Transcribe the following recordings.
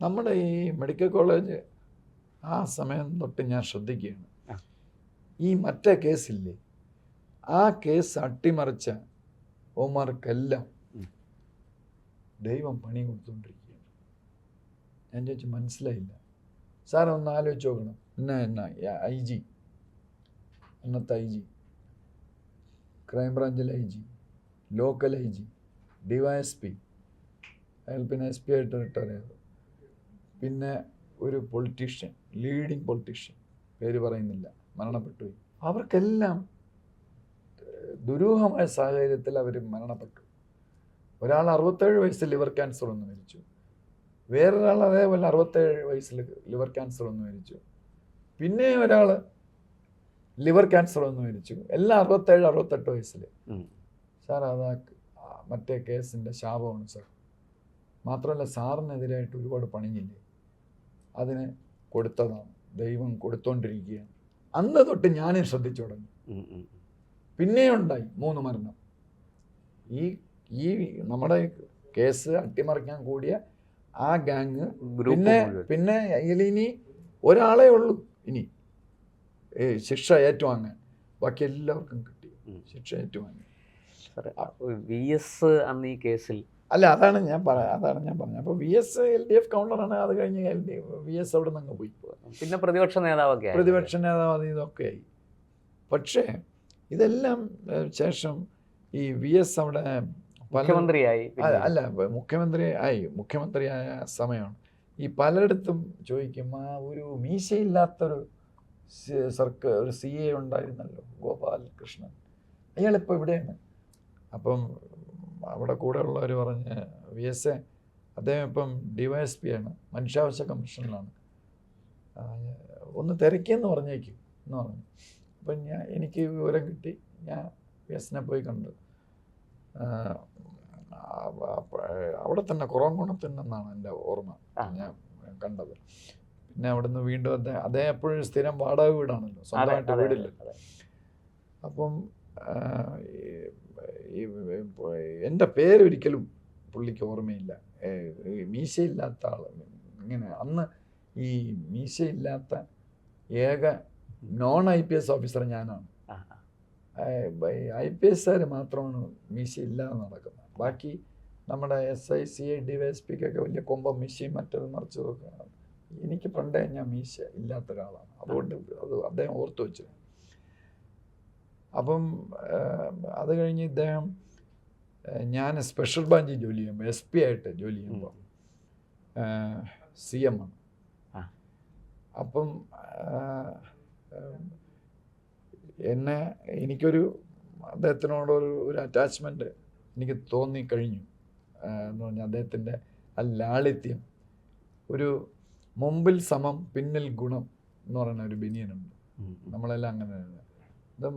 നമ്മുടെ ഈ medical college ആ സമയം തൊട്ട് ഞാൻ ശ്രദ്ധിക്കുകയാണ്. ഈ മറ്റേ കേസില്ലേ, ആ കേസ് അട്ടിമറിച്ച ഓമാർക്കെല്ലാം ദൈവം പണി കൊടുത്തുകൊണ്ടിരിക്കുകയാണ്. ഞാൻ ചോദിച്ചു മനസ്സിലായില്ല. സാർ ഒന്ന് ആലോചിച്ച് നോക്കണം. IG, അന്നത്തെ IG, ക്രൈംബ്രാഞ്ചിലെ IG, local IG, DYSP, അയാൾ പിന്നെ SP ആയിട്ട് റിട്ടയർ ചെയ്തു. പിന്നെ ഒരു പൊളിറ്റീഷ്യൻ, ലീഡിങ് പൊളിറ്റീഷ്യൻ, പേര് പറയുന്നില്ല, മരണപ്പെട്ടു. അവർക്കെല്ലാം ദുരൂഹമായ സാഹചര്യത്തിൽ അവർ മരണപ്പെട്ടു. ഒരാൾ 67 വയസ്സിൽ ലിവർ ക്യാൻസർ വന്ന് മരിച്ചു. വേറൊരാൾ അതേപോലെ 67 വയസ്സിൽ ലിവർ ക്യാൻസർ വന്ന് മരിച്ചു. പിന്നെ ഒരാൾ ലിവർ ക്യാൻസർ വന്ന് മരിച്ചു. എല്ലാം 67-68 വയസ്സിൽ. സാർ അതാ മറ്റേ കേസിൻ്റെ ശാപമാണ് സാർ. മാത്രമല്ല സാറിനെതിരായിട്ട് ഒരുപാട് പണിഞ്ഞില്ലേ, അതിന് കൊടുത്തതാണ്, ദൈവം കൊടുത്തോണ്ടിരിക്കുകയാണ്. അന്ന് തൊട്ട് ഞാനും ശ്രദ്ധിച്ചു തുടങ്ങി. പിന്നെ ഉണ്ടായി 3 മരണം. ഈ നമ്മുടെ കേസ് അട്ടിമറിക്കാൻ കൂടിയ ആ ഗാങ്. പിന്നെ ഇനി ഒരാളേ ഉള്ളൂ ഇനി ശിക്ഷ ഏറ്റുവാങ്ങാൻ. ബാക്കി എല്ലാവർക്കും കിട്ടി ശിക്ഷ ഏറ്റുവാങ്ങി. VS അന്ന് ഈ കേസിൽ അല്ല, അതാണ് ഞാൻ പറഞ്ഞത്. അപ്പോൾ VS LDF കൗണ്ടറാണ്. അത് കഴിഞ്ഞ് VS അവിടെ നിന്ന് അങ്ങ് പോയി. പിന്നെ പ്രതിപക്ഷ നേതാവ് ഇതൊക്കെ ആയി. പക്ഷേ ഇതെല്ലാം ശേഷം ഈ VS അവിടെ മുഖ്യമന്ത്രിയായി. അല്ല, മുഖ്യമന്ത്രിയായ സമയമാണ്. ഈ പലയിടത്തും ചോദിക്കും, ആ ഒരു മീശയില്ലാത്തൊരു ഒരു CA ഉണ്ടായിരുന്നല്ലോ, ഗോപാലകൃഷ്ണൻ, അയാളിപ്പോൾ ഇവിടെയാണ്. അപ്പം അവിടെ കൂടെ ഉള്ളവർ പറഞ്ഞ് VS അദ്ദേഹം ഇപ്പം DYSP ആണ്, മനുഷ്യാവകാശ കമ്മീഷനിലാണ്, ഒന്ന് തിരക്കിയെന്ന് പറഞ്ഞേക്കും എന്ന് പറഞ്ഞു. അപ്പം എനിക്ക് വിവരം കിട്ടി. ഞാൻ VSനെ പോയി കണ്ടു. അവിടെ തന്നെ കുറവംകുണത്തിൽ നിന്നാണ് എൻ്റെ ഓർമ്മ ഞാൻ കണ്ടത്. പിന്നെ അവിടുന്ന് വീണ്ടും അദ്ദേഹം എപ്പോഴും സ്ഥിരം വാടക വീടാണല്ലോ, സ്വന്തമായിട്ട് വീടില്ലല്ലോ. അപ്പം എൻ്റെ പേരൊരിക്കലും പുള്ളിക്ക് ഓർമ്മയില്ല. മീശയില്ലാത്ത ആൾ ഇങ്ങനെ. അന്ന് ഈ മീശയില്ലാത്ത ഏക non-IPS ഓഫീസർ ഞാനാണ്. IPSകാർ മാത്രമാണ് മീശയില്ലാതെ നടക്കുന്നത്. ബാക്കി നമ്മുടെ SI CI DYSPക്കൊക്കെ വലിയ കൊമ്പം മീശയും മറ്റത് മറിച്ചതൊക്കെ. എനിക്ക് പണ്ടേ ഞാൻ മീശ ഇല്ലാത്ത ഒരാളാണ്. അതുകൊണ്ട് അത് അദ്ദേഹം ഓർത്തു വെച്ചു. അപ്പം അത് കഴിഞ്ഞ് ഇദ്ദേഹം, ഞാൻ സ്പെഷ്യൽ ബ്രാഞ്ചിൽ ജോലി ചെയ്യുമ്പോൾ, SP ആയിട്ട് ജോലി ചെയ്യുമ്പോൾ CM ആണ്. അപ്പം എനിക്കൊരു അദ്ദേഹത്തിനോടൊരു അറ്റാച്ച്മെൻറ്റ് എനിക്ക് തോന്നിക്കഴിഞ്ഞു എന്ന് പറഞ്ഞാൽ അദ്ദേഹത്തിൻ്റെ ആ ലാളിത്യം. ഒരു മുമ്പിൽ സമം പിന്നിൽ ഗുണം എന്ന് പറയുന്ന ഒരു ബനിയനുണ്ട്, നമ്മളെല്ലാം അങ്ങനെ. ഇത്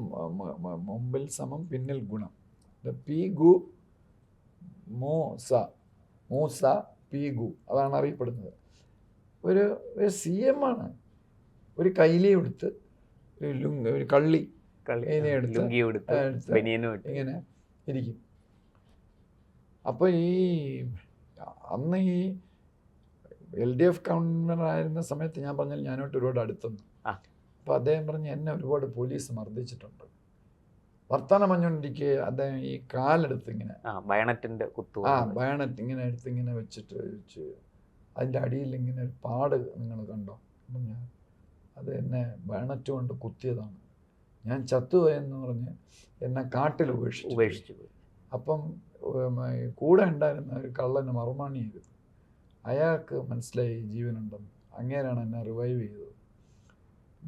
മുമ്പിൽ സമം പിന്നിൽ ഗുണം. പി ഗു മൂസ പി ഗു, അതാണ് അറിയപ്പെടുന്നത്. ഒരു CM ആണ്. ഒരു കൈലി എടുത്ത്, ഒരു കള്ളി എടുത്ത് ഇങ്ങനെ ഇരിക്കും. അപ്പോൾ അന്ന് ഈ LDF കൗണ്ടറായിരുന്ന സമയത്ത് ഞാൻ പറഞ്ഞാൽ ഞാനോട്ട് ഒരുപാട് അടുത്തുന്നു. അപ്പോൾ അദ്ദേഹം പറഞ്ഞ് എന്നെ ഒരുപാട് പോലീസ് മർദ്ദിച്ചിട്ടുണ്ട്. വർത്തമാനം പറഞ്ഞുകൊണ്ടിരിക്കെ അദ്ദേഹം ഈ കാലെടുത്ത് ഇങ്ങനെ ബയണറ്റ് ഇങ്ങനെ എടുത്ത് ഇങ്ങനെ വെച്ചിട്ട് അതിൻ്റെ അടിയിൽ ഇങ്ങനെ ഒരു പാട് നിങ്ങൾ കണ്ടോ? അപ്പം ഞാൻ അത് എന്നെ ബയണറ്റ് കൊണ്ട് കുത്തിയതാണ്, ഞാൻ ചത്തുപോയെന്ന് പറഞ്ഞ് എന്നെ കാട്ടിൽ ഉപേക്ഷിച്ചു. അപ്പം കൂടെ ഉണ്ടായിരുന്ന ഒരു കള്ളന് മറുമാണി ചെയ്തു. അയാൾക്ക് മനസ്സിലായി ജീവനുണ്ടെന്ന്. അങ്ങേരാണ് എന്നെ റിവൈവ് ചെയ്തത്.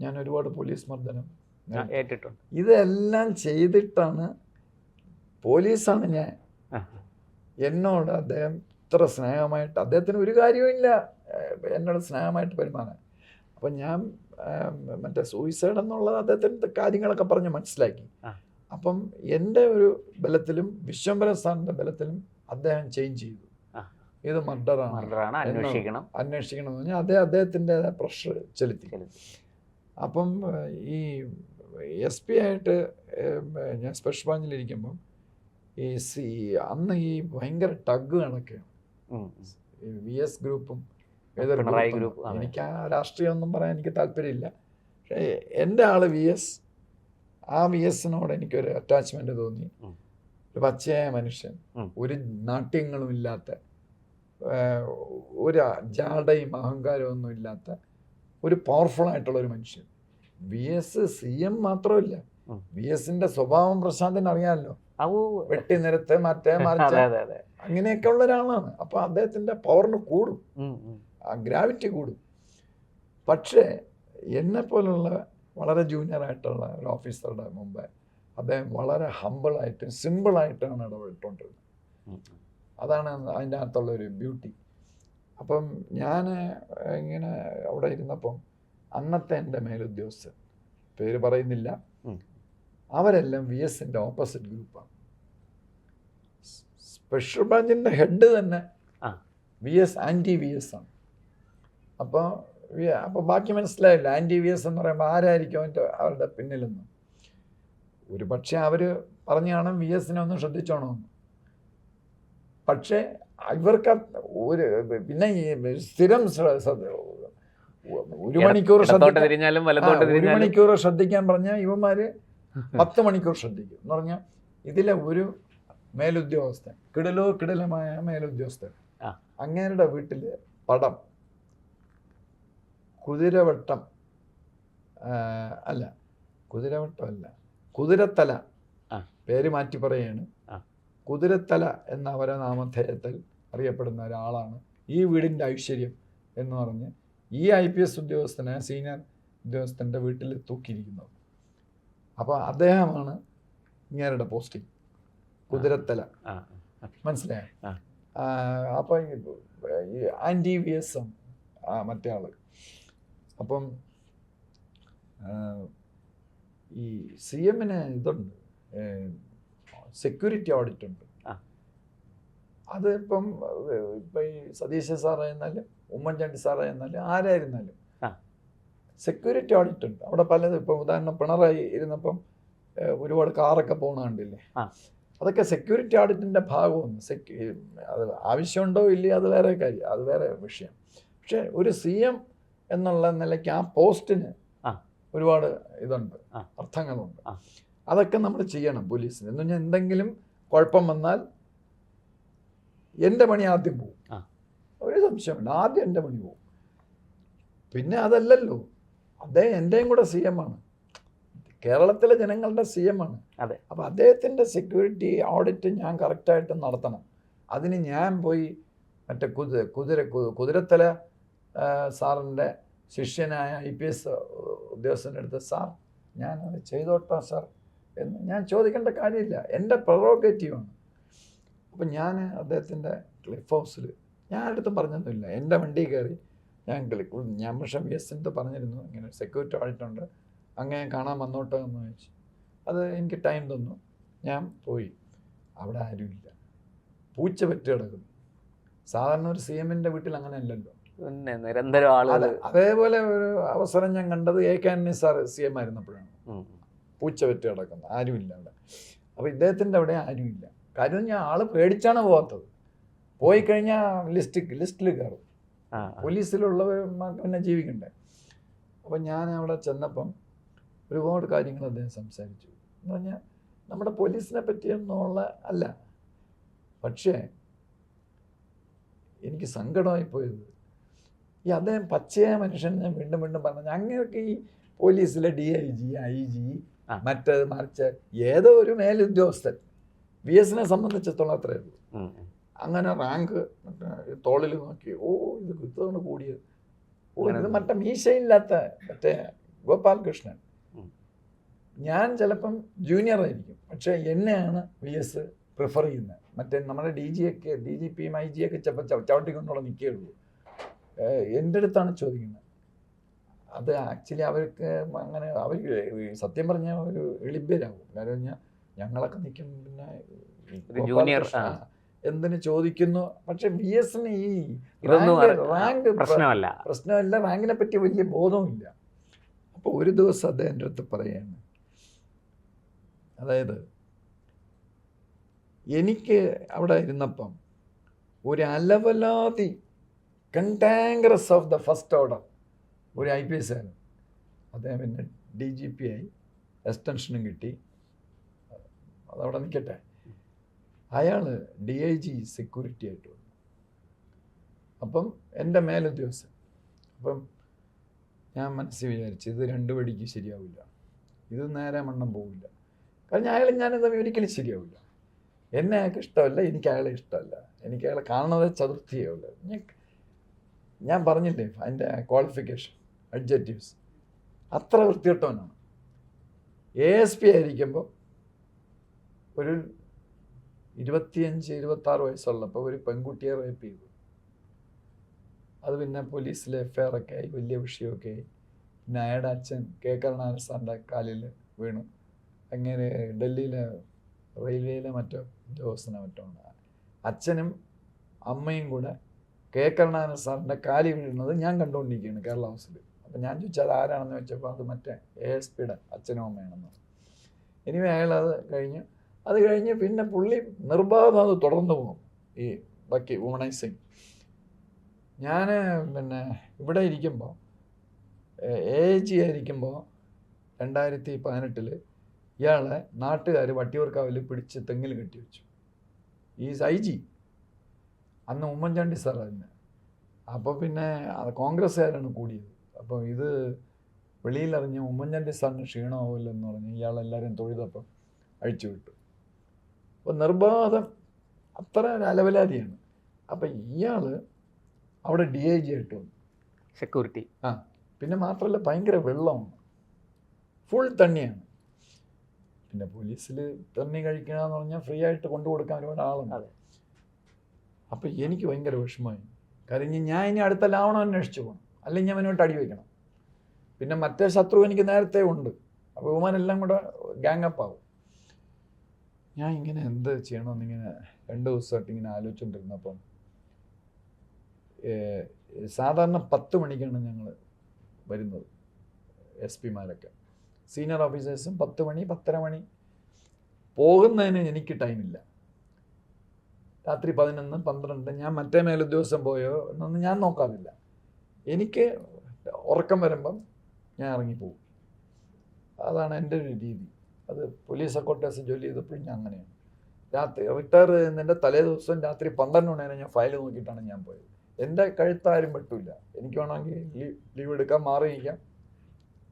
ഞാൻ ഒരുപാട് പോലീസ് മർദ്ദനം ഏറ്റിട്ടുണ്ട്. ഇതെല്ലാം ചെയ്തിട്ടാണ് പോലീസാണ് ഞാൻ. എന്നോട് അദ്ദേഹം ഇത്ര സ്നേഹമായിട്ട്, അദ്ദേഹത്തിന് ഒരു കാര്യവുമില്ല എന്നോട് സ്നേഹമായിട്ട് പെരുമാറാൻ. അപ്പം ഞാൻ മറ്റേ സൂയിസൈഡ് എന്നുള്ളത് അദ്ദേഹത്തിൻ്റെ കാര്യങ്ങളൊക്കെ പറഞ്ഞ് മനസ്സിലാക്കി. അപ്പം എൻ്റെ ഒരു ബലത്തിലും വിശ്വംഭര സാറിൻ്റെ ബലത്തിലും അദ്ദേഹം ചേഞ്ച് ചെയ്തു. ഇത് മർഡറാണ്, അന്വേഷിക്കണം എന്ന് പറഞ്ഞാൽ അദ്ദേഹത്തിൻ്റെ പ്രഷർ ചെലുത്തി. അപ്പം ഈ SP ആയിട്ട് ഞാൻ സ്പെഷ്യൽ ബ്രാഞ്ചിലിരിക്കുമ്പം അന്ന് ഈ ഭയങ്കര ടഗ് കണക്കെയാണ്. VS ഗ്രൂപ്പും ഏതൊരു പിണറായി ഗ്രൂപ്പ്. ഗ്രൂപ്പ്. എനിക്ക് ആ രാഷ്ട്രീയമൊന്നും പറയാൻ എനിക്ക് താല്പര്യമില്ല. പക്ഷേ എൻ്റെ ആൾ VS, ആ VSനോട് എനിക്കൊരു അറ്റാച്ച്മെൻറ്റ് തോന്നി. ഒരു പച്ചയായ മനുഷ്യൻ, ഒരു നാട്യങ്ങളും ഇല്ലാത്ത, ഒരു ജാടയും അഹങ്കാരവും ഒന്നും ഇല്ലാത്ത ഒരു പവർഫുൾ ആയിട്ടുള്ള ഒരു മനുഷ്യൻ. VS CM മാത്രമല്ല, VSന്റെ സ്വഭാവം പ്രശാന്തിന് അറിയാമല്ലോ. വെട്ടി നിരത്ത് മറ്റേ മറിച്ച് അങ്ങനെയൊക്കെ ഉള്ള ഒരാളാണ്. അപ്പൊ അദ്ദേഹത്തിന്റെ പവറിന് കൂടും, ആ ഗ്രാവിറ്റി കൂടും. പക്ഷേ എന്നെ പോലുള്ള വളരെ ജൂനിയർ ആയിട്ടുള്ള ഒരു ഓഫീസറുടെ മുമ്പ് അദ്ദേഹം വളരെ ഹമ്പിളായിട്ടും സിമ്പിളായിട്ടാണ് ഇടപെട്ടുകൊണ്ടിരുന്നത്. അതാണ് അതിൻ്റെ അകത്തുള്ള ഒരു ബ്യൂട്ടി. അപ്പം ഞാൻ ഇങ്ങനെ അവിടെ ഇരുന്നപ്പം അന്നത്തെ എൻ്റെ മേലുദ്യോഗസ്ഥൻ, പേര് പറയുന്നില്ല, അവരെല്ലാം VSന്റെ ഓപ്പോസിറ്റ് ഗ്രൂപ്പാണ്. സ്പെഷ്യൽ ബ്രാഞ്ചിൻ്റെ ഹെഡ് തന്നെ VS ആൻറ്റി VS ആണ്. അപ്പോൾ ബാക്കി മനസ്സിലായില്ല. ആൻറ്റി VS എന്ന് പറയുമ്പോൾ ആരായിരിക്കും അവരുടെ പിന്നിലെന്ന്. ഒരു പക്ഷേ അവർ പറഞ്ഞു കാണും VSനെ ഒന്ന് ശ്രദ്ധിച്ചോണമെന്ന്. പക്ഷേ ഇവർക്ക് ഒരു പിന്നെ ഈ സ്ഥിരം ഒരു മണിക്കൂർ ശ്രദ്ധിക്കാൻ പറഞ്ഞാൽ ഇവന്മാര് 10 മണിക്കൂർ ശ്രദ്ധിക്കും എന്ന് പറഞ്ഞാൽ ഇതിലെ ഒരു മേലുദ്യോഗസ്ഥൻ, കിടലമായ മേലുദ്യോഗസ്ഥൻ, അങ്ങേരുടെ വീട്ടില് പടം കുതിരവട്ടം അല്ല, കുതിരത്തല, പേര് മാറ്റി പറയാണ്, കുതിരത്തല എന്ന അവരെ നാമധേയത്തിൽ അറിയപ്പെടുന്ന ഒരാളാണ് ഈ വീടിൻ്റെ ഐശ്വര്യം എന്ന് പറഞ്ഞ് ഈ IPS ഉദ്യോഗസ്ഥനെ, സീനിയർ ഉദ്യോഗസ്ഥൻ്റെ വീട്ടിൽ തൂക്കിയിരിക്കുന്നത്. അപ്പോൾ അദ്ദേഹമാണ് ഇങ്ങേരുടെ പോസ്റ്റിംഗ്, കുതിരത്തല. മനസ്സിലായോ? അപ്പോൾ ഈ ആൻറ്റി VS മറ്റേ ആള്. അപ്പം ഈ CMന് ഇതുണ്ട്, സെക്യൂരിറ്റി ഓഡിറ്റ് ഉണ്ട്. അത് ഇപ്പം ഈ സതീശ സാറായിരുന്നാലും ഉമ്മൻചാണ്ടി സാറായിരുന്നാലും ആരായിരുന്നാലും സെക്യൂരിറ്റി ഓഡിറ്റ് ഉണ്ട്. അവിടെ പലതും, ഇപ്പം ഉദാഹരണം പിണറായി ഇരുന്നപ്പം ഒരുപാട് കാറൊക്കെ പോകണ കണ്ടില്ലേ, അതൊക്കെ സെക്യൂരിറ്റി ഓഡിറ്റിൻ്റെ ഭാഗമൊന്നും. അത് ആവശ്യമുണ്ടോ ഇല്ലയോ അത് വേറെ കാര്യം, അത് വേറെ വിഷയം. പക്ഷെ ഒരു CM എന്നുള്ള നിലയ്ക്ക് ആ പോസ്റ്റിന് ഒരുപാട് ഇതുണ്ട്, അർത്ഥങ്ങളുണ്ട്. അതൊക്കെ നമ്മൾ ചെയ്യണം പോലീസിന്. എന്ന് പറഞ്ഞാൽ എന്തെങ്കിലും കുഴപ്പം വന്നാൽ എൻ്റെ പണി ആദ്യം പോകും, ഒരു സംശയമില്ല, ആദ്യം എൻ്റെ പണി പോകും. പിന്നെ അതല്ലല്ലോ, അദ്ദേഹം എൻ്റെയും കൂടെ CM ആണ്, കേരളത്തിലെ ജനങ്ങളുടെ CM ആണ്. അപ്പം അദ്ദേഹത്തിൻ്റെ സെക്യൂരിറ്റി ഓഡിറ്റ് ഞാൻ കറക്റ്റായിട്ട് നടത്തണം. അതിന് ഞാൻ പോയി മറ്റേ കുതിരത്തല സാറിൻ്റെ ശിഷ്യനായ IPS ഉദ്യോഗസ്ഥൻ്റെ അടുത്ത്, സാർ ഞാനത് ചെയ്തോട്ടോ സാർ എന്ന് ഞാൻ ചോദിക്കേണ്ട കാര്യമില്ല, എൻ്റെ പ്രൊറോഗേറ്റീവാണ്. അപ്പം ഞാൻ അദ്ദേഹത്തിൻ്റെ ക്ലിഫ് ഹൗസിൽ ഞാൻ അടുത്ത് പറഞ്ഞൊന്നുമില്ല, എൻ്റെ വണ്ടി കയറി ഞാൻ പക്ഷേ VSൻ്റെ പറഞ്ഞിരുന്നു ഇങ്ങനെ സെക്യൂരിറ്റി ഓഡിറ്റ് ഉണ്ട്, അങ്ങനെ കാണാൻ വന്നോട്ടോ എന്ന് ചോദിച്ചു. അത് എനിക്ക് ടൈം തന്നു, ഞാൻ പോയി. അവിടെ ആരുമില്ല, പൂച്ച പറ്റി കിടക്കുന്നു. സാധാരണ ഒരു CMൻ്റെ വീട്ടിൽ അങ്ങനെ അല്ലല്ലോ, നിരന്തരം ആളുകൾ. അതേപോലെ ഒരു അവസരം ഞാൻ കണ്ടത് AK ആന്റണി സാർ CM ആയിരുന്നപ്പോഴാണ്. പൂച്ച പറ്റി കിടക്കുന്നത്, ആരുമില്ല അവിടെ. അപ്പോൾ ഇദ്ദേഹത്തിൻ്റെ അവിടെ ആരുമില്ല. കാര്യം ഞാൻ ആള് പേടിച്ചാണ് പോകാത്തത്. പോയി കഴിഞ്ഞാൽ ലിസ്റ്റിൽ കയറും, പോലീസിലുള്ളവർക്ക് പിന്നെ ജീവിക്കണ്ടേ. അപ്പം ഞാൻ അവിടെ ചെന്നപ്പം ഒരുപാട് കാര്യങ്ങൾ അദ്ദേഹം സംസാരിച്ചു. എന്ന് പറഞ്ഞാൽ നമ്മുടെ പോലീസിനെ പറ്റിയൊന്നുള്ള അല്ല, പക്ഷേ എനിക്ക് സങ്കടമായിപ്പോയത് ഈ അദ്ദേഹം പച്ചയായ മനുഷ്യൻ. ഞാൻ വീണ്ടും പറഞ്ഞു, അങ്ങനെയൊക്കെ ഈ പോലീസിലെ DIG IG മറ്റേത് മറിച്ച് ഏതോ ഒരു മേലുദ്യോഗസ്ഥൻ VSനെ സംബന്ധിച്ചിടത്തോളം അത്രയേ ഉള്ളൂ. അങ്ങനെ റാങ്ക് തോളിൽ നോക്കി, ഇത് ഇതാണ് കൂടിയത്, ഇത് മറ്റേ മീശയില്ലാത്ത മറ്റേ ഗോപാലകൃഷ്ണൻ. ഞാൻ ചിലപ്പം ജൂനിയർ ആയിരിക്കും, പക്ഷേ എന്നെയാണ് VS പ്രിഫർ ചെയ്യുന്നത്. മറ്റേ നമ്മുടെ DGPയും IG ചിലപ്പോൾ ചവിട്ടിക്കൊണ്ടുള്ള നിൽക്കുകയുള്ളൂ. എൻ്റെ അടുത്താണ് ചോദിക്കുന്നത്. അത് ആക്ച്വലി അവർക്ക് അങ്ങനെ, അവർ സത്യം പറഞ്ഞാൽ ഒരു എളിബേരാകും. കാരണം കഴിഞ്ഞാൽ ഞങ്ങളൊക്കെ നിൽക്കും, പിന്നെ ജൂനിയർ എന്തിനു ചോദിക്കുന്നു. പക്ഷെ VSന് ഈ റാങ്ക് പ്രശ്നമല്ല, റാങ്കിനെ പറ്റി വലിയ ബോധവുമില്ല. അപ്പോൾ ഒരു ദിവസം അദ്ദേഹം എൻ്റെ അടുത്ത് പറയുകയാണ്, അതായത് എനിക്ക് അവിടെ ഇരുന്നപ്പം ഒരു അലവലാതി കണ്ടാങ്കറസ് ഓഫ് ദ ഫസ്റ്റ് ഓർഡർ ഒരു IPS ആയിരുന്നു. അദ്ദേഹം പിന്നെ DGP ആയി, എക്സ്റ്റൻഷനും കിട്ടി. അതവിടെ നിൽക്കട്ടെ. അയാൾ DIG സെക്യൂരിറ്റി ആയിട്ട് വന്നു. അപ്പം എൻ്റെ മേലുദ്യോഗസ്ഥൻ. അപ്പം ഞാൻ മനസ്സിൽ വിചാരിച്ചു ഇത് 2 വഴിക്ക് ശരിയാവില്ല, ഇത് നേരെ മണ്ണം പോവില്ല. കാരണം ഞാനും തമ്മിൽ ഒരിക്കലും ശരിയാവില്ല. എന്നെ അയാൾക്ക് ഇഷ്ടമല്ല, എനിക്ക് അയാളെ ഇഷ്ടമല്ല, എനിക്ക് അയാളെ കാണുന്നത് ചതുർത്ഥിയേ. ഞാൻ പറഞ്ഞില്ലേ അതിൻ്റെ ക്വാളിഫിക്കേഷൻ, അഡ്ജക്റ്റീവ്സ് അത്ര വൃത്തികെട്ടവനാണ്. ASP ആയിരിക്കുമ്പോൾ ഒരു 25-26 വയസ്സുള്ളപ്പോൾ ഒരു പെൺകുട്ടിയെ റേപ്പ് ചെയ്തു. അത് പിന്നെ പോലീസിലെ FIR ഒക്കെ ആയി, വലിയ വിഷയമൊക്കെ ആയി. പിന്നെ അയാളുടെ അച്ഛൻ K. കരുണാകരൻ സാറിൻ്റെ കാലിൽ വീണു. അങ്ങനെ ഡൽഹിയിലെ റെയിൽവേയിലെ മറ്റോ ഉദ്യോഗസ്ഥനോ മറ്റോ ഉണ്ട്. അച്ഛനും അമ്മയും കൂടെ K. കരുണാകരൻ സാറിൻ്റെ കാലിൽ വീഴുന്നത് ഞാൻ കണ്ടുകൊണ്ടിരിക്കുകയാണ് കേരള ഹൗസിൽ. അപ്പം ഞാൻ ചോദിച്ചാൽ അത് ആരാണെന്ന് വെച്ചപ്പോൾ അത് മറ്റേ ASPയുടെ അച്ഛനും അമ്മയാണെന്ന്. ഇനി അയാൾ അത് കഴിഞ്ഞ് പിന്നെ പുള്ളി നിർബാധം അത് തുടർന്നു പോകും, ഈ ബാക്കി വുമണൈസിങ്. ഞാൻ പിന്നെ ഇവിടെ ഇരിക്കുമ്പോൾ AG ആയിരിക്കുമ്പോൾ 2018 ഇയാളെ നാട്ടുകാർ വട്ടിയൂർക്കാവിൽ പിടിച്ച് തെങ്ങിൽ കെട്ടിവെച്ചു. IG അന്ന് ഉമ്മൻചാണ്ടി സാർ തന്നെ. അപ്പോൾ പിന്നെ കോൺഗ്രസ്സുകാരാണ് കൂടിയത്. അപ്പോൾ ഇത് വെളിയിലറിഞ്ഞ് ഉമ്മൻചാണ്ടി സാറിന് ക്ഷീണമാവില്ലെന്ന് എന്ന് പറഞ്ഞ് ഇയാളെല്ലാവരും തൊഴുതപ്പം അഴിച്ചു വിട്ടു. അപ്പോൾ നിർബാധം അത്ര അലവലാതിയാണ്. അപ്പം ഇയാൾ അവിടെ DIG ആയിട്ട് വന്നു, സെക്യൂരിറ്റി. പിന്നെ മാത്രമല്ല ഭയങ്കര വെള്ളമാണ്, ഫുൾ തണ്ണിയാണ്. പിന്നെ പോലീസിൽ തണ്ണി കഴിക്കണമെന്ന് പറഞ്ഞാൽ ഫ്രീ ആയിട്ട് കൊണ്ടു കൊടുക്കാൻ ഒരുപാട് ആളുണ്ട്. അപ്പം എനിക്ക് ഭയങ്കര വിഷമമായി. കാര്യം ഞാൻ ഇനി അടുത്ത ലാവണം അന്വേഷിച്ചു പോകണം, അല്ലെങ്കിൽ ഞാൻ അവനോട്ട് അടി വയ്ക്കണം. പിന്നെ മറ്റേ ശത്രു എനിക്ക് നേരത്തെ ഉണ്ട്. അപ്പോൾ ഇവന്മാരെല്ലാം കൂടെ ഗാങ്ങപ്പ് ആവും. ഞാൻ ഇങ്ങനെ എന്ത് ചെയ്യണമെന്നിങ്ങനെ 2 ദിവസമായിട്ട് ഇങ്ങനെ ആലോചിച്ചുകൊണ്ടിരുന്നപ്പം സാധാരണ 10 മണിക്കാണ് ഞങ്ങൾ വരുന്നത്, SP-മാരൊക്കെ സീനിയർ ഓഫീസേഴ്സും. 10 മണി 10:30 മണി പോകുന്നതിന് എനിക്ക് ടൈമില്ല. രാത്രി 11, 12 ഞാൻ മറ്റേ മേലുദ്യോഗസ്ഥൻ പോയോ എന്നൊന്നും ഞാൻ നോക്കാറില്ല. എനിക്ക് ഉറക്കം വരുമ്പം ഞാൻ ഇറങ്ങിപ്പോകും. അതാണ് എൻ്റെ ഒരു രീതി. അത് പോലീസ് ഹെഡ്ക്വാർട്ടേഴ്സ് ജോലി ചെയ്തപ്പോഴും ഞാൻ അങ്ങനെയാണ്. രാത്രി റിട്ടയർ ചെയ്യുന്നതിൻ്റെ തലേ ദിവസം രാത്രി 12 മണി വരെ ഞാൻ ഫയൽ നോക്കിയിട്ടാണ് ഞാൻ പോയത്. എൻ്റെ കഴുത്താരും പെട്ടില്ല. എനിക്ക് വേണമെങ്കിൽ ലീവ് എടുക്കാം, മാറിയിരിക്കാം.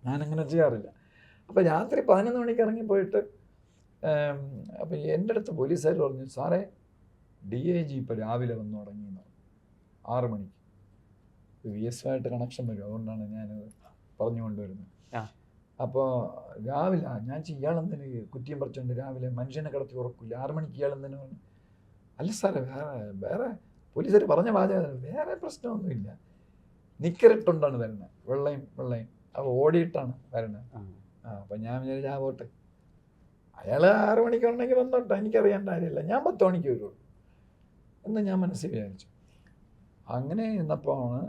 ഞാനങ്ങനെ ചെയ്യാറില്ല. അപ്പോൾ രാത്രി 11 മണിക്ക് ഇറങ്ങിപ്പോയിട്ട് അപ്പോൾ എൻ്റെ അടുത്ത് പോലീസുകാർ പറഞ്ഞു, സാറേ DIG ഇപ്പോൾ രാവിലെ വന്നു തുടങ്ങിയെന്ന് പറഞ്ഞു. 6 മണിക്ക് VS-ആയിട്ട് കണക്ഷൻ വരും, അതുകൊണ്ടാണ് ഞാനത് പറഞ്ഞു കൊണ്ടുവരുന്നത്. അപ്പോൾ രാവിലെ ഞാൻ ഇയാളെന്തിന് കുറ്റിയും പറിച്ചുകൊണ്ട് രാവിലെ മനുഷ്യനെ കിടത്തി ഉറക്കില്ല, 6 മണിക്ക് ഇയാളെന്തിനു പറഞ്ഞു. അല്ല സാറേ, വേറെ പോലീസുകാർ പറഞ്ഞ വാചകം, വേറെ പ്രശ്നമൊന്നുമില്ല, നിക്കറിട്ടുകൊണ്ടാണ് വരുന്നത്, വെള്ളയും അപ്പോൾ ഓടിയിട്ടാണ് വരണത്. അപ്പം ഞാൻ വിചാരിച്ചാൽ പോട്ടെ, അയാൾ 6 മണിക്കുണ്ടെങ്കിൽ വന്നോട്ടെ, എനിക്കറിയേണ്ട കാര്യമില്ല, ഞാൻ 10 മണിക്ക് വരുള്ളൂ എന്ന് ഞാൻ മനസ്സിൽ വിചാരിച്ചു. അങ്ങനെ ഇന്നപ്പോഴാണ്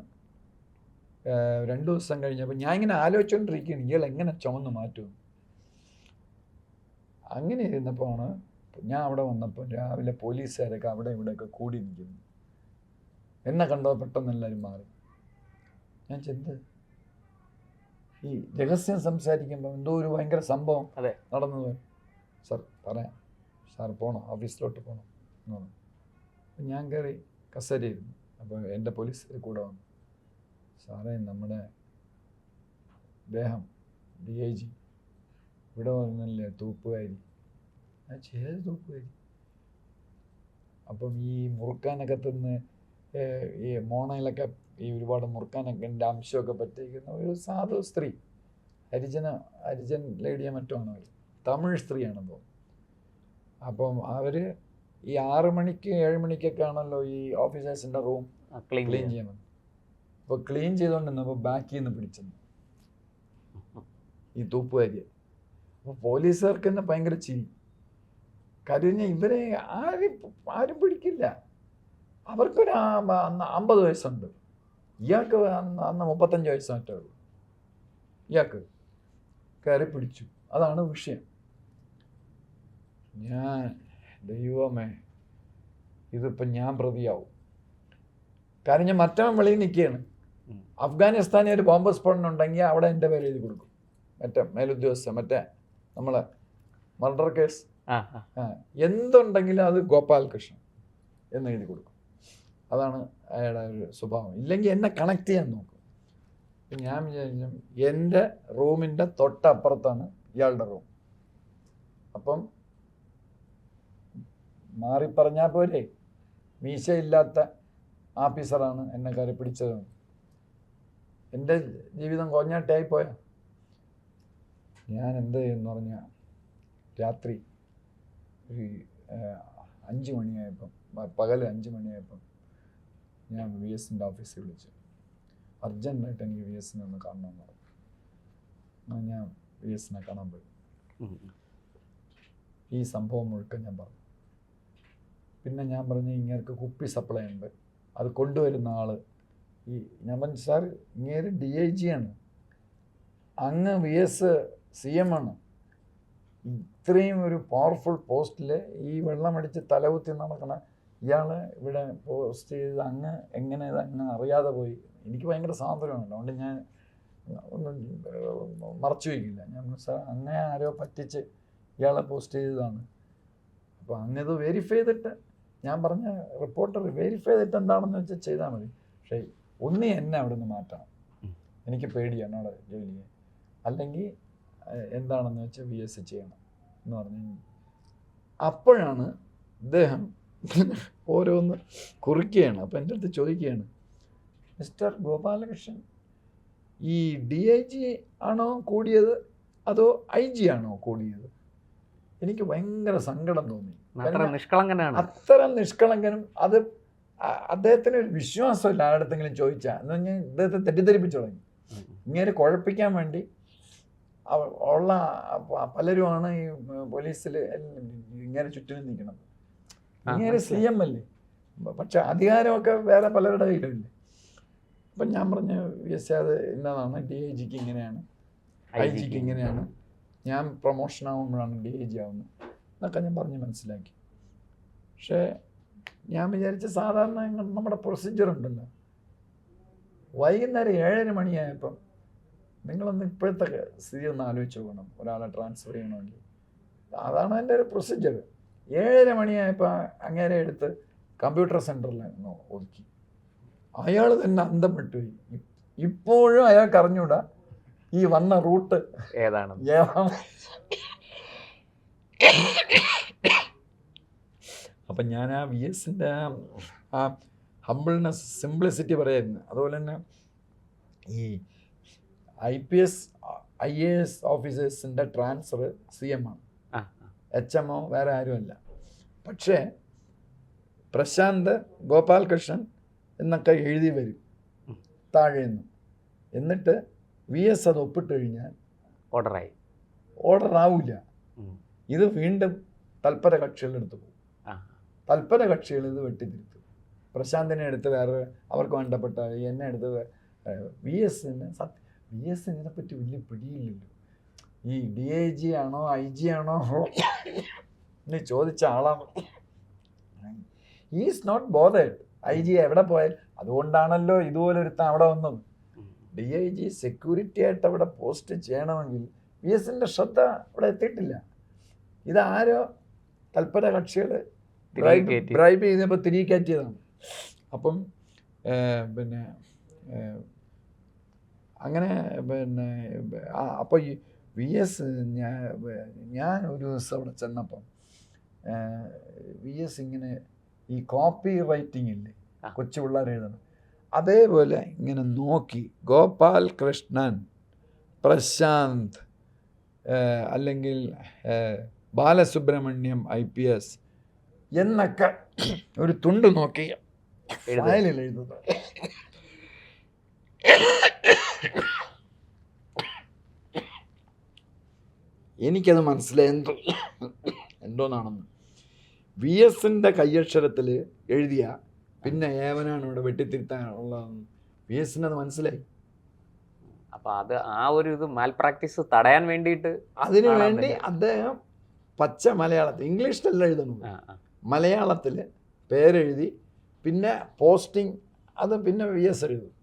2 ദിവസം കഴിഞ്ഞപ്പോൾ ഞാൻ ഇങ്ങനെ ആലോചിച്ചുകൊണ്ടിരിക്കുകയാണ് ഇയാൾ എങ്ങനെ ചുമന്ന് മാറ്റും. അങ്ങനെ ഇരുന്നപ്പോഴാണ് ഞാൻ അവിടെ വന്നപ്പോൾ രാവിലെ പോലീസുകാരൊക്കെ അവിടെ ഇവിടെയൊക്കെ കൂടി നിൽക്കുന്നു. എന്നെ കണ്ടോ പെട്ടെന്ന് എല്ലാവരും മാറി. ഞാൻ ചെന്ന് ഈ രഹസ്യം സംസാരിക്കുമ്പോൾ എന്തോ ഒരു ഭയങ്കര സംഭവം നടന്നത്. സാർ പറയാം, സാർ പോകണം, ഓഫീസിലോട്ട് പോകണം എന്ന് പറഞ്ഞു. അപ്പം ഞാൻ കയറി കസേരയിരുന്നു. അപ്പോൾ എൻ്റെ പോലീസ് കൂടെ വന്നു. സാറേ, നമ്മുടെ അദ്ദേഹം DIG ഇവിടെ വന്നല്ലേ തൂപ്പുകാരി. ഞാൻ ചെയ്ത് തൂപ്പുകാരി. അപ്പം ഈ മുറുക്കാനകത്തുനിന്ന് ഈ മോണയിലൊക്കെ ഈ ഒരുപാട് മുറുക്കാനൊക്കെ എൻ്റെ അംശമൊക്കെ പറ്റിയിരിക്കുന്ന ഒരു സാധു സ്ത്രീ, ഹരിജൻ ലേഡിയെ മറ്റുമാണ് അവർ, തമിഴ് സ്ത്രീയാണെന്ന് തോന്നുന്നു. അപ്പം അവർ ഈ 6 മണിക്ക് 7 മണിക്കൊക്കെ ആണല്ലോ ഈ ഓഫീസേഴ്സിൻ്റെ റൂം ക്ലീൻ ചെയ്യാൻ വന്നത്. അപ്പോൾ ക്ലീൻ ചെയ്തുകൊണ്ടിരുന്നപ്പോൾ ബാക്കിൽ നിന്ന് പിടിച്ചെന്ന് ഈ തൂപ്പുകാരിയെ. അപ്പോൾ പോലീസുകാർക്ക് തന്നെ ഭയങ്കര ചിരി. കാര്യം ഇവരെ ആരും പിടിക്കില്ല, അവർക്കൊരു 50 വയസ്സുണ്ട്, ഇയാൾക്ക് അന്ന് 35 വയസ്സ് മറ്റേ ഉള്ളൂ. ഇയാൾക്ക് കയറി പിടിച്ചു, അതാണ് വിഷയം. ഞാൻ ദൈവമേ, ഇതിപ്പം ഞാൻ പ്രതിയാവും. കാരണം ഞാൻ മറ്റവൻ വെളിയിൽ നിൽക്കുകയാണ്. അഫ്ഗാനിസ്ഥാനിൽ ഒരു ബോംബ് സ്ഫോടനം ഉണ്ടെങ്കിൽ അവിടെ എൻ്റെ പേര് എഴുതി കൊടുക്കും. മറ്റേ മേലുദ്യോഗസ്ഥ മറ്റേ നമ്മളെ മർഡർ കേസ് എന്തുണ്ടെങ്കിലും അത് ഗോപാലകൃഷ്ണൻ എന്ന് എഴുതി കൊടുക്കും. അതാണ് അയാളുടെ ഒരു സ്വഭാവം. ഇല്ലെങ്കിൽ എന്നെ കണക്ട് ചെയ്യാൻ നോക്കും. ഞാൻ വിചാരിച്ചു എൻ്റെ റൂമിൻ്റെ തൊട്ടപ്പുറത്താണ് ഇയാളുടെ റൂം. അപ്പം മാറി പറഞ്ഞാൽ പോലെ മീശയില്ലാത്ത ആഫീസറാണ് എന്നെ കയറി പിടിച്ചത്. എൻ്റെ ജീവിതം കൊഞ്ഞാട്ടായി പോയാൽ ഞാൻ എന്ത് ചെയ്യുമെന്ന് പറഞ്ഞാൽ രാത്രി ഒരു 5 മണിയായപ്പം, പകൽ 5 മണിയായപ്പം ഞാൻ VSൻ്റെ ഓഫീസിൽ വിളിച്ചു. അർജൻറ്റായിട്ട് എനിക്ക് VSനെ ഒന്ന് കാണണമെന്ന് പറഞ്ഞു. ഞാൻ VSനെ കാണാൻ പോയി. ഈ സംഭവം മുഴുക്കം ഞാൻ പറഞ്ഞു. പിന്നെ ഞാൻ പറഞ്ഞു ഇങ്ങേർക്ക് കുപ്പി സപ്ലൈ ഉണ്ട്, അത് കൊണ്ടുവരുന്ന ആൾ ഈ ഞാൻ പറഞ്ഞു സാർ ഇങ്ങേര് DIG ആണ്, അങ്ങ് VS CM ആണ്, ഇത്രയും ഒരു പവർഫുൾ പോസ്റ്റിൽ ഈ വെള്ളമടിച്ച് തലകുത്തി നടക്കണ ഇയാൾ ഇവിടെ പോസ്റ്റ് ചെയ്ത് അങ്ങ് എങ്ങനെ അങ്ങ് അറിയാതെ പോയി. എനിക്ക് ഭയങ്കര സ്വാതന്ത്ര്യമാണല്ലോ, അതുകൊണ്ട് ഞാൻ ഒന്നും മറച്ചു വയ്ക്കില്ല. ഞാൻ സാർ അങ്ങനെ ആരോ പറ്റിച്ച് ഇയാളെ പോസ്റ്റ് ചെയ്തതാണ്. അപ്പോൾ അങ്ങത് വെരിഫൈ ചെയ്തിട്ട് ഞാൻ പറഞ്ഞ റിപ്പോർട്ടർ വെരിഫൈ ചെയ്തിട്ട് എന്താണെന്ന് വെച്ചാൽ ചെയ്താൽ മതി. പക്ഷേ എന്നെ അവിടെ നിന്ന് മാറ്റണം, എനിക്ക് പേടിയാണ് അവിടെ ജോലി ചെയ്യാൻ. അല്ലെങ്കിൽ എന്താണെന്ന് വെച്ചാൽ VS ചെയ്യണം എന്ന് പറഞ്ഞു. അപ്പോഴാണ് ഇദ്ദേഹം ഓരോന്ന് കുറിക്കുകയാണ്. അപ്പം എൻ്റെ അടുത്ത് ചോദിക്കുകയാണ്, മിസ്റ്റർ ഗോപാലകൃഷ്ണൻ, ഈ DIG ആണോ കൂടിയത് അതോ IG ആണോ കൂടിയത്? എനിക്ക് ഭയങ്കര സങ്കടം തോന്നി. അത്തരം നിഷ്കളങ്കനും അത് അദ്ദേഹത്തിന് ഒരു വിശ്വാസമില്ല ആരുടെങ്കിലും ചോദിച്ചാൽ എന്ന് പറഞ്ഞാൽ ഇദ്ദേഹത്തെ തെറ്റിദ്ധരിപ്പിച്ചു തുടങ്ങി. ഇങ്ങനെ കുഴപ്പിക്കാൻ വേണ്ടി ഉള്ള പലരുമാണ് ഈ പോലീസിൽ ഇങ്ങനെ ചുറ്റിനും നിൽക്കുന്നത്. ഇങ്ങനെ CM അല്ലേ, പക്ഷെ അധികാരമൊക്കെ വേറെ പലരുടെ കയ്യിലുമില്ലേ. അപ്പം ഞാൻ പറഞ്ഞു VS അത് എന്നതാണ്, DIGക്ക് ഇങ്ങനെയാണ്, IGക്ക് ഇങ്ങനെയാണ്, ഞാൻ പ്രൊമോഷൻ ആകുമ്പോഴാണ് DIG ആവുന്നത് എന്നൊക്കെ ഞാൻ പറഞ്ഞ് മനസ്സിലാക്കി. പക്ഷേ ഞാൻ വിചാരിച്ച സാധാരണ നമ്മുടെ പ്രൊസീജിയർ ഉണ്ടല്ലോ, വൈകുന്നേരം 7:30 മണിയായപ്പം നിങ്ങളൊന്ന് ഇപ്പോഴത്തെ സ്ഥിതി ഒന്ന് ആലോചിച്ച് നോക്കണം. ഒരാളെ ട്രാൻസ്ഫർ ചെയ്യണമെങ്കിൽ അതാണ് എൻ്റെ ഒരു പ്രൊസീജിയർ. 7:30 മണിയായപ്പോൾ അങ്ങേരെ എടുത്ത് കമ്പ്യൂട്ടർ സെൻറ്ററിൽ ഒതുക്കി. അയാൾ തന്നെ അന്തം വിട്ടുപോയി. ഇപ്പോഴും അയാൾക്ക് അറിഞ്ഞൂടാ ഈ വന്ന റൂട്ട് ഏതാണ്. അപ്പം ഞാൻ ആ VSൻ്റെ ആ ഹംബിൾനെസ്, സിംപ്ലിസിറ്റി പറയായിരുന്നു. അതുപോലെ തന്നെ ഈ IPS IAS ഓഫീസേഴ്സിൻ്റെ ട്രാൻസ്ഫർ CM ആണ്, HMO വേറെ ആരുമല്ല. പക്ഷേ പ്രശാന്ത് ഗോപാലകൃഷ്ണൻ എന്നൊക്കെ എഴുതി വരും താഴേന്ന്. എന്നിട്ട് VS അത് ഒപ്പിട്ട് കഴിഞ്ഞാൽ ഓർഡർ ആവില്ല. ഇത് വീണ്ടും തൽപര കക്ഷികളെടുത്ത് പോകും. തൽപര കക്ഷികൾ ഇത് വെട്ടിത്തിരുത്തും. പ്രശാന്തിനെ എടുത്ത് വേറെ അവർക്ക് വേണ്ടപ്പെട്ട, എന്നെ എടുത്ത് VS ഇതിനെപ്പറ്റി വലിയ പിടിയില്ലല്ലോ. ഈ DIG ആണോ IG ആണോ എന്ന് ചോദിച്ച ആളാണ്. Is not bothered. IG എവിടെ പോയാൽ അതുകൊണ്ടാണല്ലോ ഇതുപോലൊരുത്തൻ അവിടെ വന്നത്. DIG സെക്യൂരിറ്റി ആയിട്ട് അവിടെ പോസ്റ്റ് ചെയ്യണമെങ്കിൽ VSൻ്റെ ശ്രദ്ധ അവിടെ എത്തിയിട്ടില്ല. ഇതാരോ തൽപര കക്ഷികൾ ബ്രൈബ് ചെയ്തപ്പോൾ തിരികെ കയറ്റിയതാണ്. അപ്പം പിന്നെ അങ്ങനെ പിന്നെ അപ്പോൾ ഈ VS ഞാൻ ഒരു ദിവസം അവിടെ ചെന്നപ്പം VS ഇങ്ങനെ ഈ കോപ്പി റൈറ്റിംഗ് ഇല്ലേ, കൊച്ചു പിള്ളേർ എഴുതണം, അതേപോലെ ഇങ്ങനെ നോക്കി ഗോപാൽ കൃഷ്ണൻ, പ്രശാന്ത് അല്ലെങ്കിൽ ബാലസുബ്രഹ്മണ്യം IPS എന്നൊക്കെ ഒരു തുണ്ട് നോക്കി ഫയലിൽ എഴുതുന്നത്. എനിക്കത് മനസ്സിലായി എന്തോന്നാണെന്ന്. VSൻ്റെ കയ്യക്ഷരത്തിൽ എഴുതിയ പിന്നെ ഏവനാണ് ഇവിടെ വെട്ടിത്തിരുത്താനുള്ളതെന്ന് VSനത് മനസ്സിലായി. അപ്പൊ അത് ആ ഒരു ഇത് മാൽ പ്രാക്ടീസ് തടയാൻ വേണ്ടിയിട്ട് അതിനു വേണ്ടി അദ്ദേഹം പച്ച മലയാളത്തിൽ, ഇംഗ്ലീഷിലല്ല എഴുതണം, മലയാളത്തിൽ പേരെഴുതി പിന്നെ പോസ്റ്റിംഗ് അത് പിന്നെ VS എഴുതും.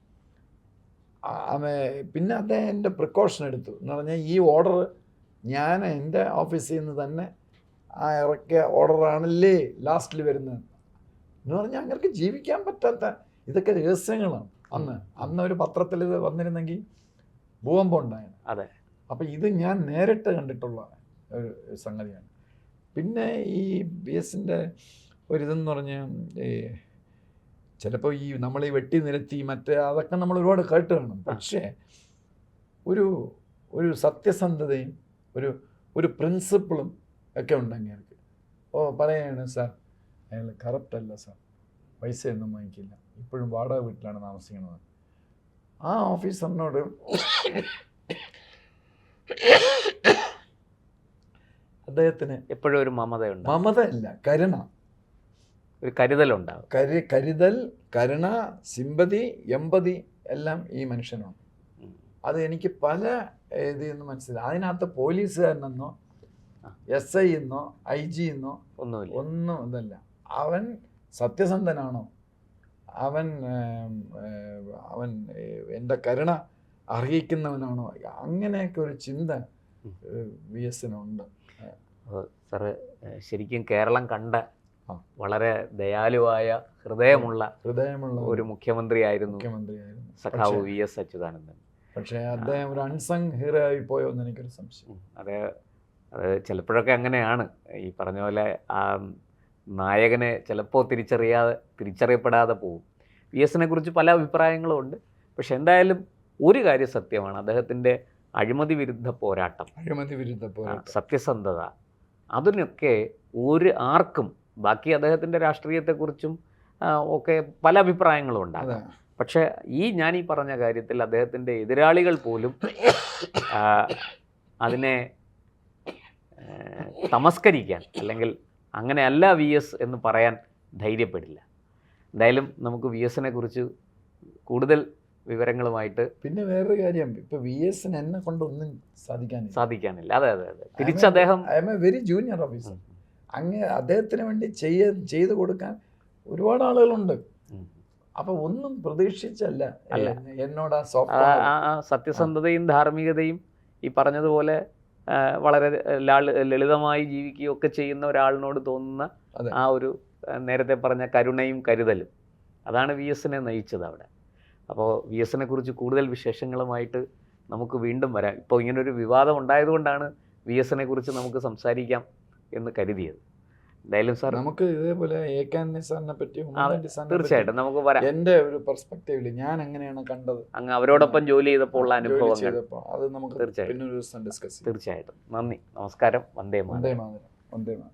പിന്നെ അദ്ദേഹം എൻ്റെ പ്രിക്കോഷൻ എടുത്തു എന്ന് പറഞ്ഞാൽ ഈ ഓർഡർ ഞാൻ എൻ്റെ ഓഫീസിൽ നിന്ന് തന്നെ ആ ഇറക്കിയ ഓർഡറാണല്ലേ ലാസ്റ്റിൽ വരുന്നത് എന്ന് പറഞ്ഞാൽ അങ്ങനെ ജീവിക്കാൻ പറ്റാത്ത ഇതൊക്കെ രഹസ്യങ്ങളാണ്. അന്ന് ഒരു പത്രത്തിൽ ഇത് വന്നിരുന്നെങ്കിൽ ഭൂകമ്പം ഉണ്ടായിരുന്നു. അതെ. അപ്പം ഇത് ഞാൻ നേരിട്ട് കണ്ടിട്ടുള്ള ഒരു സംഗതിയാണ്. പിന്നെ ഈ VSൻ്റെ ഒരിതെന്ന് പറഞ്ഞാൽ ഈ ചിലപ്പോൾ ഈ നമ്മൾ ഈ വെട്ടി നിരത്തി മറ്റേ അതൊക്കെ നമ്മൾ ഒരുപാട് കേട്ട് കാണും. പക്ഷേ ഒരു സത്യസന്ധതയും ഒരു പ്രിൻസിപ്പിളും ഒക്കെ ഉണ്ടെങ്കിൽ അവർക്ക് പറയാണ് സാർ അയാൾ കറപ്റ്റല്ല സാർ, പൈസയൊന്നും വാങ്ങിക്കില്ല, ഇപ്പോഴും വാടക വീട്ടിലാണ് താമസിക്കുന്നത്. ആ ഓഫീസറിനോട് അദ്ദേഹത്തിന് എപ്പോഴും ഒരു മമതയുണ്ട്. മമതയല്ല, കരുണ, ഒരു കരുതലുണ്ടാവും. കരുതൽ, കരുണ, സിമ്പതി, എമ്പതി എല്ലാം ഈ മനുഷ്യനുണ്ട്. അത് എനിക്ക് പല ഇതിൽ നിന്ന് മനസ്സിലായി. അതിനകത്ത് പോലീസുകാരനെന്നോ SI എന്നോ IG എന്നോ ഒന്നും ഇതല്ല. അവൻ സത്യസന്ധനാണോ, അവൻ എൻ്റെ കരുണ അർഹിക്കുന്നവനാണോ, അങ്ങനെയൊക്കെ ഒരു ചിന്ത VSനുണ്ട്. സാറ് ശരിക്കും കേരളം കണ്ട വളരെ ദയാലുവായ ഹൃദയമുള്ള ഒരു മുഖ്യമന്ത്രിയായിരുന്നു സഖാവ് VS അച്യുതാനന്ദൻ. പക്ഷേ അദ്ദേഹം ഒരു അൺസങ് ഹീറോ ആയി പോയോ എന്ന് എനിക്കൊരു സംശയം. അത് ചിലപ്പോഴൊക്കെ അങ്ങനെയാണ്. ഈ പറഞ്ഞ പോലെ ആ നായകനെ ചിലപ്പോൾ തിരിച്ചറിയപ്പെടാതെ പോകും. VSനെ കുറിച്ച് പല അഭിപ്രായങ്ങളും ഉണ്ട്. പക്ഷെ എന്തായാലും ഒരു കാര്യം സത്യമാണ്, അദ്ദേഹത്തിൻ്റെ അഴിമതി വിരുദ്ധ പോരാട്ടം, സത്യസന്ധത, അതിനൊക്കെ ആർക്കും ബാക്കി അദ്ദേഹത്തിൻ്റെ രാഷ്ട്രീയത്തെക്കുറിച്ചും ഒക്കെ പല അഭിപ്രായങ്ങളും ഉണ്ടാകാം. പക്ഷേ ഞാൻ ഈ പറഞ്ഞ കാര്യത്തിൽ അദ്ദേഹത്തിൻ്റെ എതിരാളികൾ പോലും അതിനെ തമസ്കരിക്കാൻ അല്ലെങ്കിൽ അങ്ങനെയല്ല VS എന്ന് പറയാൻ ധൈര്യപ്പെടില്ല. എന്തായാലും നമുക്ക് VSനെ കുറിച്ച് കൂടുതൽ വിവരങ്ങളുമായിട്ട്. പിന്നെ വേറൊരു കാര്യം, ഇപ്പൊ VSന് എന്നെ കൊണ്ടൊന്നും സാധിക്കാനില്ല. അതെ അതെ അതെ. തിരിച്ച് അദ്ദേഹം I M A very junior officer. അദ്ദേഹത്തിന് വേണ്ടി ചെയ്തു കൊടുക്കാൻ ഒരുപാട് ആളുകളുണ്ട്. അപ്പൊ ഒന്നും പ്രതീക്ഷിച്ചല്ല എന്നോട് സത്യസന്ധതയും ധാർമ്മികതയും ഈ പറഞ്ഞതുപോലെ വളരെ ലളിതമായി ജീവിക്കുകയൊക്കെ ചെയ്യുന്ന ഒരാളിനോട് തോന്നുന്ന ആ ഒരു നേരത്തെ പറഞ്ഞ കരുണയും കരുതലും, അതാണ് VSനെ നയിച്ചത് അവിടെ. അപ്പോൾ VSനെ കുറിച്ച് കൂടുതൽ വിശേഷങ്ങളുമായിട്ട് നമുക്ക് വീണ്ടും വരാം. ഇപ്പോൾ ഇങ്ങനൊരു വിവാദം ഉണ്ടായതുകൊണ്ടാണ് VSനെ കുറിച്ച് നമുക്ക് സംസാരിക്കാം എന്ന് കരുതിയത്. എന്തായാലും സാർ നമുക്ക് ഇതേപോലെ സാറിനെ പറ്റി തീർച്ചയായിട്ടും നമുക്ക് വരാം. എൻ്റെ ഒരു പെർസ്പെക്റ്റീവില് ഞാൻ എങ്ങനെയാണ് കണ്ടത്, അങ്ങ് അവരോടൊപ്പം ജോലി ചെയ്തപ്പോൾ ഉള്ള അനുഭവങ്ങൾ അത് നമുക്ക് തീർച്ചയായിട്ടും നന്ദി, നമസ്കാരം, വന്ദേ മാതരം. വന്ദേ മാതരം.